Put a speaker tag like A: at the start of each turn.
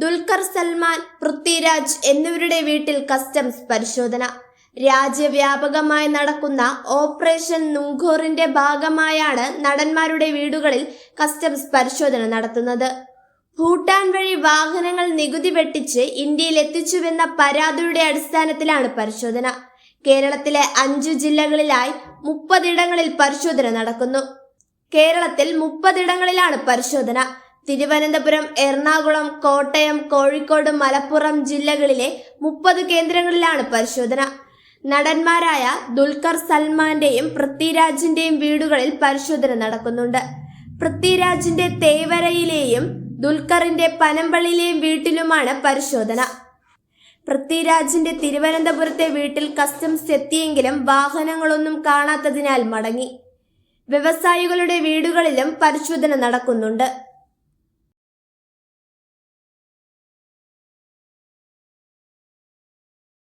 A: ദുൽഖർ സൽമാൻ, പൃഥ്വിരാജ് എന്നിവരുടെ വീട്ടിൽ കസ്റ്റംസ് പരിശോധന. രാജ്യവ്യാപകമായി നടക്കുന്ന ഓപ്പറേഷൻ നുംഖോറിന്റെ ഭാഗമായാണ് നടന്മാരുടെ വീടുകളിൽ കസ്റ്റംസ് പരിശോധന നടത്തുന്നത്. ഭൂട്ടാൻ വഴി വാഹനങ്ങൾ നികുതി വെട്ടിച്ച് ഇന്ത്യയിൽ എത്തിച്ചുവെന്ന പരാതിയുടെ അടിസ്ഥാനത്തിലാണ് പരിശോധന. കേരളത്തിലെ 5 ജില്ലകളിലായി 30 ഇടങ്ങളിൽ പരിശോധന നടക്കുന്നു. കേരളത്തിൽ 30 ഇടങ്ങളിലാണ് പരിശോധന. തിരുവനന്തപുരം, എറണാകുളം, കോട്ടയം, കോഴിക്കോട്, മലപ്പുറം ജില്ലകളിലെ 30 കേന്ദ്രങ്ങളിലാണ് പരിശോധന. നടന്മാരായ ദുൽഖർ സൽമാന്റെയും പൃഥ്വിരാജിന്റെയും വീടുകളിൽ പരിശോധന നടക്കുന്നുണ്ട്. പൃഥ്വിരാജിന്റെ തേവരയിലെയും ദുൽഖറിന്റെ പനമ്പള്ളിയിലെയും വീട്ടിലുമാണ് പരിശോധന. പൃഥ്വിരാജിന്റെ തിരുവനന്തപുരത്തെ വീട്ടിൽ കസ്റ്റംസ് എത്തിയെങ്കിലും വാഹനങ്ങളൊന്നും കാണാത്തതിനാൽ മടങ്ങി. വ്യവസായികളുടെ വീടുകളിലും പരിശോധന നടക്കുന്നുണ്ട്.